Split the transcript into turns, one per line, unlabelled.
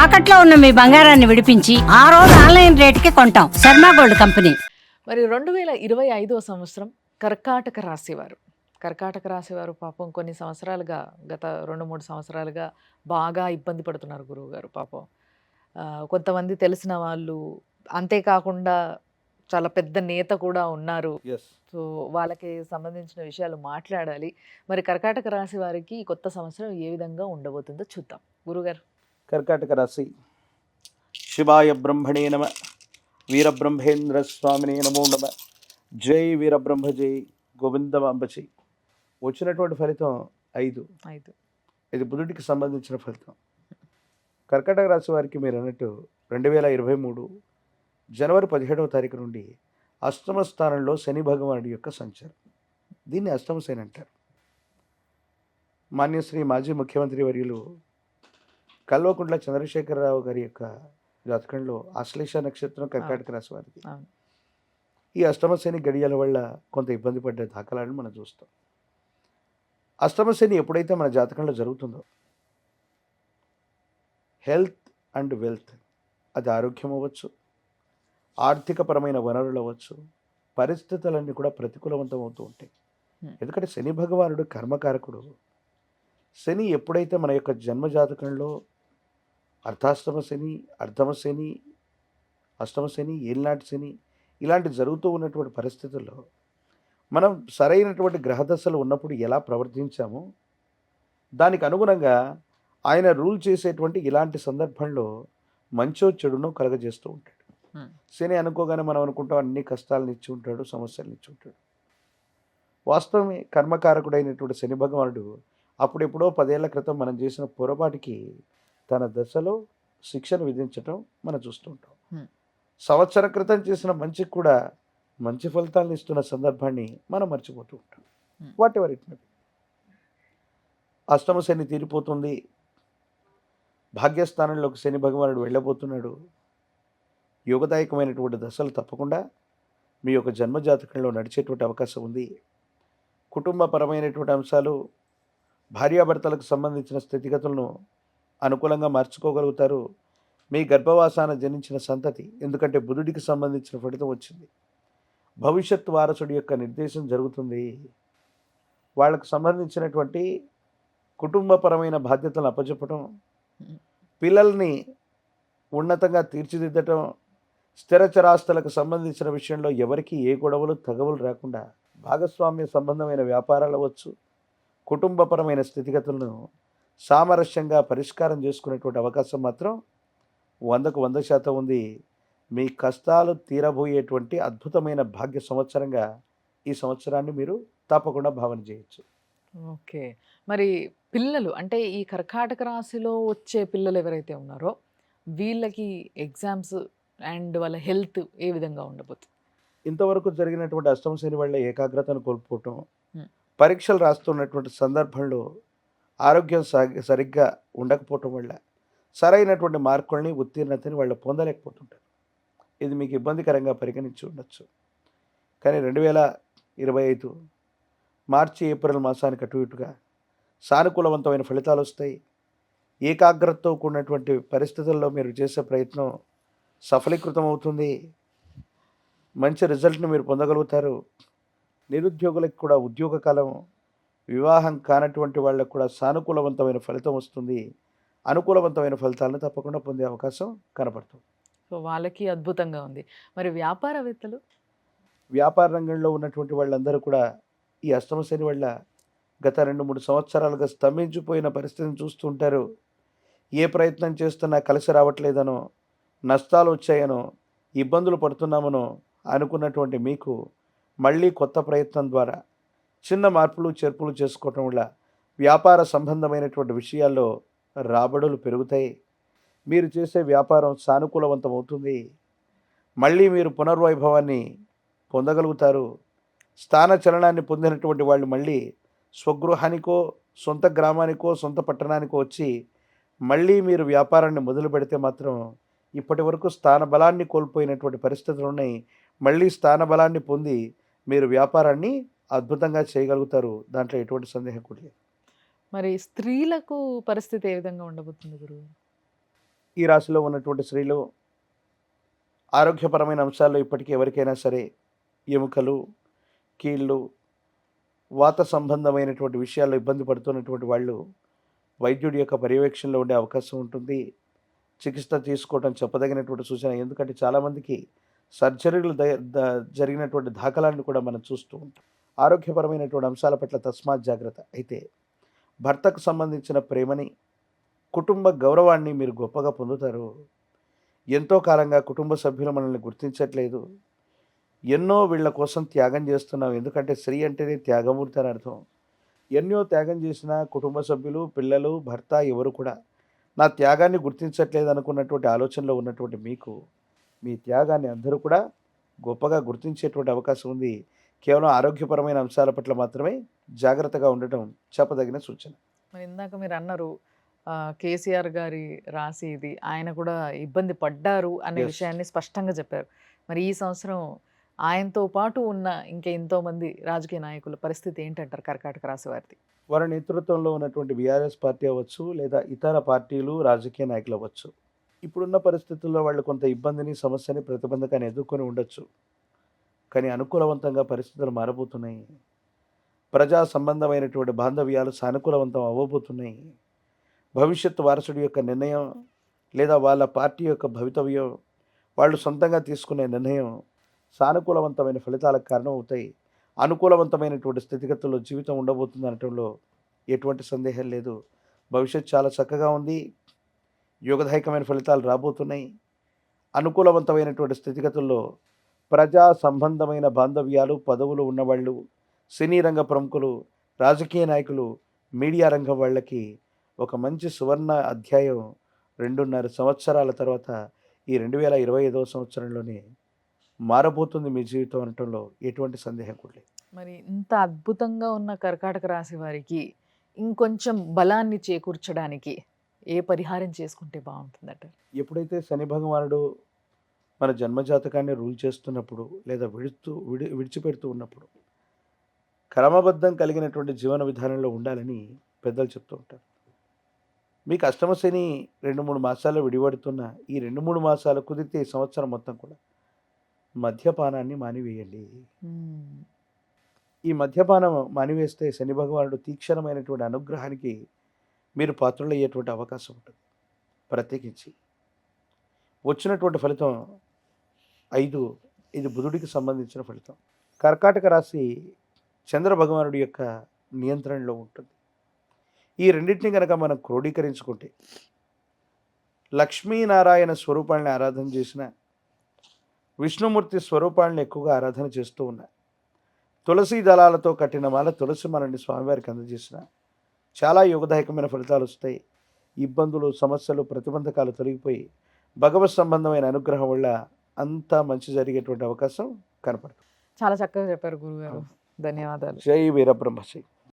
తాకట్లో ఉన్న మీ బంగారాన్ని విడిపించి ఆ రోజు ఆన్లైన్ రేటుకి కొంటాం. Sharma gold company.
మరి 2025వ సంవత్సరం కర్కాటక రాశివారు. కర్కాటక రాశివారు పాపం కొన్ని సంవత్సరాలుగా గత 2, 3 సంవత్సరాలుగా బాగా ఇబ్బంది పడుతున్నారు గురువుగారు పాపం. కొంతమంది తెలిసిన వాళ్ళు, అంతేకాకుండా చాలా పెద్ద నేత కూడా ఉన్నారు.
యెస్.
సో, వాళ్ళకి సంబంధించిన విషయాలు మాట్లాడాలి. మరి కర్కాటక రాశి వారికి ఈ కొత్త సంవత్సరం ఏ విధంగా ఉండబోతుందో చూద్దాం. గురుగారు.
కర్కాటక రాశి. శివాయ బ్రహ్మణే నమ. వీరబ్రహ్మేంద్ర స్వామినే నమో నమ. జై వీరబ్రహ్మ జై గోవిందమాంబజై. వచ్చినటువంటి ఫలితం 5.
5.
ఇది బుధుడికి సంబంధించిన ఫలితం. కర్కాటక రాశి వారికి మీరు అన్నట్టు 2023 జనవరి 17వ తారీఖు నుండి అష్టమ స్థానంలో శని భగవానుడి యొక్క సంచారం. దీన్ని అష్టమ శని అంటారు. మాన్యశ్రీ మాజీ ముఖ్యమంత్రి వర్యులు కల్వకుంట్ల చంద్రశేఖరరావు గారి యొక్క జాతకంలో ఆశ్లేష నక్షత్రం కర్కాటక రాశి వారికి.
అవును.
ఈ అష్టమ శని గడియల వల్ల కొంత ఇబ్బంది పడ్డ దాఖలాలను మనం చూస్తాం. అష్టమ శని ఎప్పుడైతే మన జాతకంలో జరుగుతుందో హెల్త్ అండ్ వెల్త్, అది ఆరోగ్యం అవ్వచ్చు, ఆర్థికపరమైన వనరులు అవ్వచ్చు, పరిస్థితులన్నీ కూడా ప్రతికూలవంతం అవుతూ ఉంటాయి. ఎందుకంటే శని భగవానుడు కర్మకారకుడు. శని ఎప్పుడైతే మన యొక్క జన్మ జాతకంలో అర్ధాష్టమ శని, అర్ధమ శని, అష్టమ శని, ఏలినాటి శని ఇలాంటి జరుగుతూ ఉన్నటువంటి పరిస్థితుల్లో మనం సరైనటువంటి గ్రహదశలు ఉన్నప్పుడు ఎలా ప్రవర్తించామో దానికి అనుగుణంగా ఆయన రూల్ చేసేటువంటి ఇలాంటి సందర్భంలో మంచో చెడునో కలగజేస్తూ ఉంటాడు. శని అనుకోగానే మనం అనుకుంటాం అన్ని కష్టాలను ఇచ్చి ఉంటాడు, సమస్యలను ఇచ్చి ఉంటాడు. వాస్తవమే, కర్మకారకుడైనటువంటి శని భగవానుడు అప్పుడెప్పుడో 10 ఏళ్ల క్రితం మనం చేసిన పొరపాటుకి తన దశలో శిక్షను విధించటం మనం చూస్తూ ఉంటాం. సంవత్సరం క్రితం చేసిన మంచికి కూడా మంచి ఫలితాలను ఇస్తున్న సందర్భాన్ని మనం మర్చిపోతూ ఉంటాం. What ever it may be. అష్టమ శని తీరిపోతుంది, భాగ్యస్థానంలోకి శని భగవానుడు వెళ్ళబోతున్నాడు. యోగదాయకమైనటువంటి దశలు తప్పకుండా మీ యొక్క జన్మజాతకంలో నడిచేటువంటి అవకాశం ఉంది. కుటుంబపరమైనటువంటి అంశాలు, భార్యాభర్తలకు సంబంధించిన స్థితిగతులను అనుకూలంగా మార్చుకోగలుగుతారు. మీ గర్భవాసాన జనించిన సంతతి, ఎందుకంటే బుధుడికి సంబంధించిన ఫలితం వచ్చింది, భవిష్యత్ వారసుడి యొక్క నిర్దేశం జరుగుతుంది. వాళ్ళకు సంబంధించినటువంటి కుటుంబపరమైన బాధ్యతలను అప్పచెప్పటం, పిల్లల్ని ఉన్నతంగా తీర్చిదిద్దటం, స్థిరచరాస్తులకు సంబంధించిన విషయంలో ఎవరికి ఏ గొడవలు తగవులు రాకుండా భాగస్వామ్య సంబంధమైన వ్యాపారాలు అవ్వచ్చు, కుటుంబపరమైన స్థితిగతులను సామరస్యంగా పరిష్కారం చేసుకునేటువంటి అవకాశం మాత్రం 100కు 100% ఉంది. మీ కష్టాలు తీరబోయేటువంటి అద్భుతమైన భాగ్య సంవత్సరంగా ఈ సంవత్సరాన్ని మీరు తప్పకుండా భావన చేయొచ్చు.
ఓకే. మరి పిల్లలు అంటే ఈ కర్కాటక రాశిలో వచ్చే పిల్లలు ఎవరైతే ఉన్నారో వీళ్ళకి ఎగ్జామ్స్ అండ్ వాళ్ళ హెల్త్ ఏ విధంగా ఉండబోతుంది?
ఇంతవరకు జరిగినటువంటి అష్టమ శని వల్ల ఏకాగ్రతను కోల్పోవటం,
Hmm.
పరీక్షలు రాస్తున్నటువంటి సందర్భంలో ఆరోగ్యం సరిగ్గా ఉండకపోవటం వల్ల సరైనటువంటి మార్కుల్ని, ఉత్తీర్ణతని వాళ్ళు పొందలేకపోతుంటారు. ఇది మీకు ఇబ్బందికరంగా పరిగణించి ఉండొచ్చు. కానీ 2025 మార్చి, ఏప్రిల్ మాసానికి అటు ఇటుగా సానుకూలవంతమైన ఫలితాలు వస్తాయి. ఏకాగ్రతతో కూడినటువంటి పరిస్థితుల్లో మీరు చేసే ప్రయత్నం సఫలీకృతం అవుతుంది. మంచి రిజల్ట్ని మీరు పొందగలుగుతారు. నిరుద్యోగులకు కూడా ఉద్యోగ కాలం, వివాహం కానటువంటి వాళ్ళకు కూడా సానుకూలవంతమైన ఫలితం వస్తుంది. అనుకూలవంతమైన ఫలితాలను తప్పకుండా పొందే అవకాశం కనపడుతుంది.
సో వాళ్ళకి అద్భుతంగా ఉంది. మరి వ్యాపారవేత్తలు?
వ్యాపార రంగంలో ఉన్నటువంటి వాళ్ళందరూ కూడా ఈ అష్టమ శని వల్ల గత 2-3 సంవత్సరాలుగా స్తంభించిపోయిన పరిస్థితిని చూస్తూ ఉంటారు. ఏ ప్రయత్నం చేస్తున్నా కలిసి రావట్లేదనో, నష్టాలు వచ్చాయనో, ఇబ్బందులు పడుతున్నామనో అనుకున్నటువంటి మీకు మళ్ళీ కొత్త ప్రయత్నం ద్వారా చిన్న మార్పులు చేర్పులు చేసుకోవటం వల్ల వ్యాపార సంబంధమైనటువంటి విషయాల్లో రాబడులు పెరుగుతాయి. మీరు చేసే వ్యాపారం సానుకూలవంతం అవుతుంది. మళ్ళీ మీరు పునర్వైభవాన్ని పొందగలుగుతారు. స్థాన చలనాన్ని పొందినటువంటి వాళ్ళు మళ్ళీ స్వగృహానికో, సొంత గ్రామానికో, సొంత పట్టణానికో వచ్చి మళ్ళీ మీరు వ్యాపారాన్ని మొదలు పెడితే మాత్రం ఇప్పటి వరకు స్థాన బలాన్ని కోల్పోయినటువంటి పరిస్థితులు ఉన్నాయి. మళ్ళీ స్థాన బలాన్ని పొంది మీరు వ్యాపారాన్ని అద్భుతంగా చేయగలుగుతారు. దాంట్లో ఎటువంటి సందేహం కూడా లేదు.
మరి స్త్రీలకు పరిస్థితి ఏ విధంగా ఉండబోతుంది గురువు?
ఈ రాశిలో ఉన్నటువంటి స్త్రీలు ఆరోగ్యపరమైన అంశాల్లో ఇప్పటికీ ఎవరికైనా సరే ఎముకలు, కీళ్ళు, వాత సంబంధమైనటువంటి విషయాల్లో ఇబ్బంది పడుతున్నటువంటి వాళ్ళు వైద్యుడి యొక్క పర్యవేక్షణలో ఉండే అవకాశం ఉంటుంది. చికిత్స తీసుకోవడం చెప్పదగినటువంటి సూచన. ఎందుకంటే చాలామందికి సర్జరీలు జరిగినటువంటి దాఖలాలను కూడా మనం చూస్తూ ఉంటాం. ఆరోగ్యపరమైనటువంటి అంశాల పట్ల తస్మాత్ జాగ్రత్త. అయితే భర్తకు సంబంధించిన ప్రేమని, కుటుంబ గౌరవాన్ని మీరు గొప్పగా పొందుతారు. ఎంతో కాలంగా కుటుంబ సభ్యులు మనల్ని గుర్తించట్లేదు, ఎన్నో వీళ్ళ కోసం త్యాగం చేస్తున్నాం. ఎందుకంటే స్త్రీ అంటేనే త్యాగమూర్తి అని అర్థం. ఎన్నో త్యాగం చేసిన కుటుంబ సభ్యులు, పిల్లలు, భర్త ఎవరు కూడా నా త్యాగాన్ని గుర్తించట్లేదు అనుకున్నటువంటి ఆలోచనలో ఉన్నటువంటి మీకు మీ త్యాగాన్ని అందరూ కూడా గొప్పగా గుర్తించేటువంటి అవకాశం ఉంది. కేవలం ఆరోగ్యపరమైన అంశాల పట్ల మాత్రమే జాగ్రత్తగా ఉండటం చెప్పదగిన సూచన.
మరి ఇందాక మీరు అన్నారు కేసీఆర్ గారి రాశి ఇది, ఆయన కూడా ఇబ్బంది పడ్డారు అనే
Yes.
విషయాన్ని స్పష్టంగా చెప్పారు. మరి ఈ సంవత్సరం ఆయనతో పాటు ఉన్న ఇంకా ఎంతో మంది రాజకీయ నాయకుల పరిస్థితి ఏంటంటారు కర్కాటక రాశి వారిది?
వారి నేతృత్వంలో ఉన్నటువంటి బీఆర్ఎస్ పార్టీ అవ్వచ్చు, లేదా ఇతర పార్టీలు, రాజకీయ నాయకులు అవ్వచ్చు, ఇప్పుడున్న పరిస్థితుల్లో వాళ్ళు కొంత ఇబ్బందిని, సమస్యని, ప్రతిబంధకాన్ని ఎదుర్కొని ఉండొచ్చు. కానీ అనుకూలవంతంగా పరిస్థితులు మారబోతున్నాయి. ప్రజా సంబంధమైనటువంటి బాంధవ్యాలు సానుకూలవంతం అవ్వబోతున్నాయి. భవిష్యత్తు వారసుడి యొక్క నిర్ణయం లేదా వాళ్ళ పార్టీ యొక్క భవితవ్యం, వాళ్ళు సొంతంగా తీసుకునే నిర్ణయం సానుకూలవంతమైన ఫలితాలకు కారణం అవుతాయి. అనుకూలవంతమైనటువంటి స్థితిగతుల్లో జీవితం ఉండబోతుంది అనటంలో ఎటువంటి సందేహం లేదు. భవిష్యత్తు చాలా చక్కగా ఉంది. యోగదాయకమైన ఫలితాలు రాబోతున్నాయి. అనుకూలవంతమైనటువంటి స్థితిగతుల్లో ప్రజా సంబంధమైన బాంధవ్యాలు, పదవులు ఉన్నవాళ్ళు, సినీ రంగ ప్రముఖులు, రాజకీయ నాయకులు, మీడియా రంగం వాళ్ళకి ఒక మంచి సువర్ణ అధ్యాయం 2.5 సంవత్సరాల తర్వాత ఈ 2025వ సంవత్సరంలోనే మారబోతుంది మీ జీవితం అనటంలో ఎటువంటి సందేహం కూడా లేదు.
మరి ఇంత అద్భుతంగా ఉన్న కర్కాటక రాశి వారికి ఇంకొంచెం బలాన్ని చేకూర్చడానికి ఏ పరిహారం చేసుకుంటే బాగుంటుందట?
ఎప్పుడైతే శని భగవానుడు మన జన్మజాతకాన్ని రూల్ చేస్తున్నప్పుడు లేదా విడిచిపెడుతూ ఉన్నప్పుడు క్రమబద్ధం కలిగినటువంటి జీవన విధానంలో ఉండాలని పెద్దలు చెప్తూ ఉంటారు. మీకు అష్టమ శని 2-3 మాసాల్లో విడిపడుతున్న ఈ 2-3 మాసాలు కుదిరితే ఈ సంవత్సరం మొత్తం కూడా మద్యపానాన్ని మానివేయండి. ఈ మద్యపానం మానివేస్తే శని భగవానుడు తీక్షణమైనటువంటి అనుగ్రహానికి మీరు పాత్రలయ్యేటువంటి అవకాశం ఉంటుంది. ప్రత్యేకించి వచ్చినటువంటి ఫలితం 5, ఇది బుధుడికి సంబంధించిన ఫలితం. కర్కాటక రాశి చంద్ర భగవానుడి యొక్క నియంత్రణలో ఉంటుంది. ఈ రెండింటిని కనుక మనం క్రోడీకరించుకుంటే లక్ష్మీనారాయణ స్వరూపాన్ని ఆరాధన చేసిన, విష్ణుమూర్తి స్వరూపాలను ఎక్కువగా ఆరాధన చేస్తూ ఉన్నా, తులసి దళాలతో కట్టిన మాల తులసి మాలని స్వామివారికి అందజేసిన చాలా యోగదాయకమైన ఫలితాలు వస్తాయి. ఇబ్బందులు, సమస్యలు, ప్రతిబంధకాలు తొలగిపోయి భగవత్ సంబంధమైన అనుగ్రహం వల్ల అంతా మంచి జరిగేటువంటి అవకాశం కనపడుతుంది.
చాలా చక్కగా చెప్పారు గురుగారు. ధన్యవాదాలు.
జై వీరబ్రహ్మశ్రీ.